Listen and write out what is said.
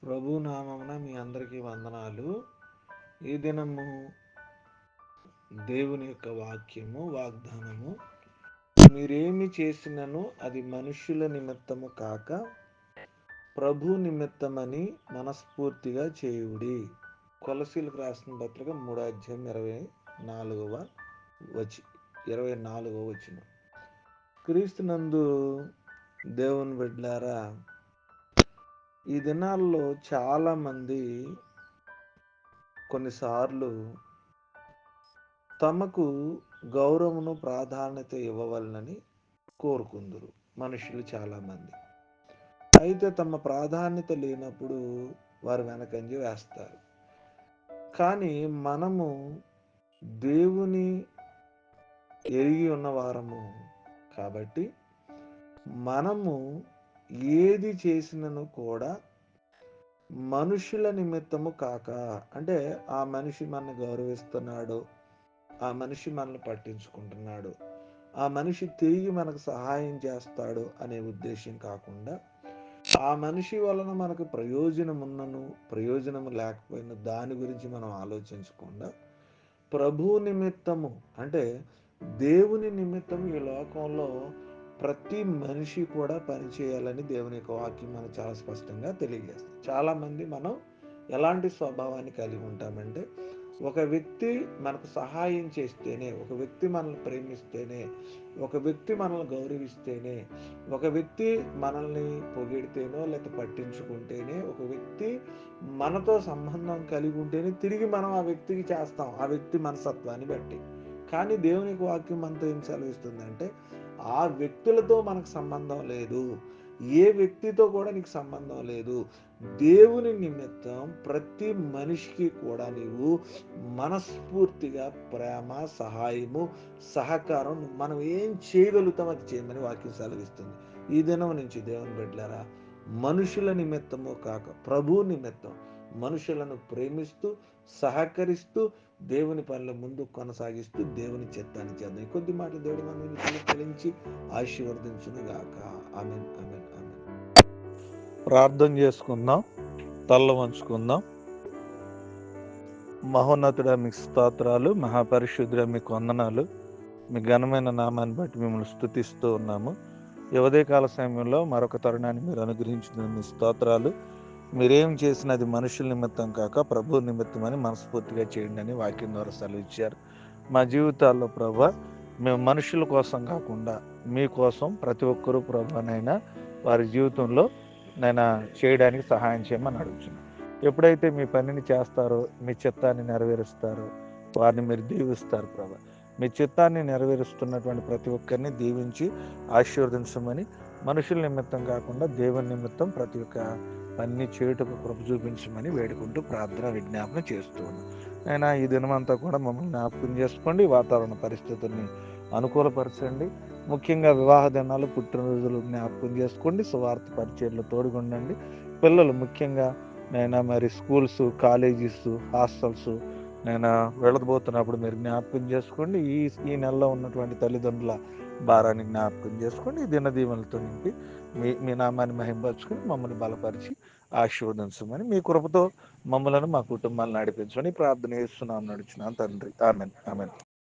ప్రభు నామమున మీ అందరికీ వందనాలు. ఈ దినము దేవుని యొక్క వాక్యము, వాగ్దానము, మీరేమి చేసినను అది మనుష్యుల నిమిత్తము కాక ప్రభు నిమిత్తమని మనస్ఫూర్తిగా చేయుడి. కొలసీలకు రాసిన పత్రిక 3 అధ్యాయం 24వ వచనం. క్రీస్తునందు దేవుని బిడ్డలారా, ఈ దినాల్లో చాలామంది కొన్నిసార్లు తమకు గౌరవమును ప్రాధాన్యత ఇవ్వవలనని కోరుకుందురు మనుషులు చాలామంది. అయితే తమ ప్రాధాన్యత లేనప్పుడు వారు వెనకంజ వేస్తారు. కానీ మనము దేవుని ఎరిగి ఉన్నవారము కాబట్టి మనము ఏది చేసినను కూడా మనుషుల నిమిత్తము కాక, అంటే ఆ మనిషి మనల్ని గౌరవిస్తున్నాడు, ఆ మనిషి మనల్ని పట్టించుకుంటున్నాడు, ఆ మనిషి తిరిగి మనకు సహాయం చేస్తాడు అనే ఉద్దేశం కాకుండా, ఆ మనిషి వలన మనకు ప్రయోజనం ఉన్నను ప్రయోజనం లేకపోయినా దాని గురించి మనం ఆలోచించకుండా ప్రభు నిమిత్తము, అంటే దేవుని నిమిత్తం ఈ లోకంలో ప్రతి మనిషి కూడా పనిచేయాలని దేవుని యొక్క వాక్యం మనకు చాలా స్పష్టంగా తెలియజేస్తుంది. చాలామంది మనం ఎలాంటి స్వభావాన్ని కలిగి ఉంటామంటే, ఒక వ్యక్తి మనకు సహాయం చేస్తేనే, ఒక వ్యక్తి మనల్ని ప్రేమిస్తేనే, ఒక వ్యక్తి మనల్ని గౌరవిస్తేనే, ఒక వ్యక్తి మనల్ని పొగిడితేనో లేకపోతే పట్టించుకుంటేనే, ఒక వ్యక్తి మనతో సంబంధం కలిగి ఉంటేనే తిరిగి మనం ఆ వ్యక్తికి చేస్తాం, ఆ వ్యక్తి మనస్తత్వాన్ని బట్టి. కానీ దేవునికి వాక్యం మనతో ఏం సెలవిస్తుందంటే, ఆ వ్యక్తులతో మనకు సంబంధం లేదు, ఏ వ్యక్తితో కూడా నీకు సంబంధం లేదు. దేవుని నిమిత్తం ప్రతి మనిషికి కూడా నీవు మనస్ఫూర్తిగా ప్రేమ, సహాయము, సహకారం మనం ఏం చేయగలుగుతాం అది చేయమని వాక్యం సెలవిస్తుంది. ఈ దినం నుంచి దేవుని బిడ్డలారా, మనుషుల నిమిత్తము కాక ప్రభు నిమిత్తం మనుషులను ప్రేమిస్తూ సహకరిస్తూ దేవుని పనుల ముందు కొనసాగిస్తూ దేవుని చిత్తాన్ని చేద్దాం. కొద్ది మాటలు దేవుడు మన ఫలించి ఆశీర్వదించును గాక. ఆమేన్, ఆమేన్, ఆమేన్. ప్రార్థన చేసుకుందాం, తల్ల వంచుకుందాం. మహోన్నతుడా మీకు స్తోత్రాలు, మహాపరిశుద్ధుడా మీకు వందనాలు. మీ ఘనమైన నామాన్ని బట్టి మిమ్మల్ని స్తుతిస్తూ ఉన్నాము. ఈ ఉదయకాల సమయంలో మరొక తరుణాన్ని మీరు అనుగ్రహించిన మీ స్తోత్రాలు. మీరేం చేసినది మనుషుల నిమిత్తం కాక ప్రభు నిమిత్తం అని మనస్ఫూర్తిగా చేయండి అని వాక్యం ద్వారా సెలవిచ్చారు. మా జీవితాల్లో ప్రభు, మేము మనుషుల కోసం కాకుండా మీకోసం ప్రతి ఒక్కరూ ప్రభునైనా వారి జీవితంలో నేను చేయడానికి సహాయం చేయమని అడుగుతున్నాను. ఎప్పుడైతే మీ పనిని చేస్తారో, మీ చిత్తాన్ని నెరవేరుస్తారో, వారిని మీరు దీవిస్తారు ప్రభు. మీ చిత్తాన్ని నెరవేరుస్తున్నటువంటి ప్రతి ఒక్కరిని దీవించి ఆశీర్వదించమని, మనుషుల నిమిత్తం కాకుండా దేవుని నిమిత్తం ప్రతి ఒక్క పని చేయుటకు కృప చూపించమని వేడుకుంటూ ప్రార్థన విజ్ఞాపన చేస్తూ ఉన్నాం. అయినా ఈ దినమంతా కూడా మమ్మల్ని జ్ఞాపకం చేసుకోండి, వాతావరణ పరిస్థితుల్ని అనుకూలపరచండి. ముఖ్యంగా వివాహ దినాలు, పుట్టినరోజులు జ్ఞాపకం చేసుకోండి. సువార్త పరిచర్లు తోడుగుండండి. పిల్లలు ముఖ్యంగా నైనా మరి స్కూల్స్, కాలేజీస్, హాస్టల్స్ నేను వెళ్ళబోతున్నప్పుడు మీరు జ్ఞాపకం చేసుకోండి. ఈ నెలలో ఉన్నటువంటి తల్లిదండ్రుల భారాన్ని జ్ఞాపకం చేసుకోండి. ఈ దినదీవెనలతో నింపి మీ నామాన్ని మహింపరచుకుని మమ్మల్ని బలపరిచి ఆశీర్వదించమని, మీ కృపతో మమ్మలను మా కుటుంబాలను నడిపించమని ప్రార్థన చేస్తున్నాం, నడుచున్నాం తండ్రి. Amen, amen.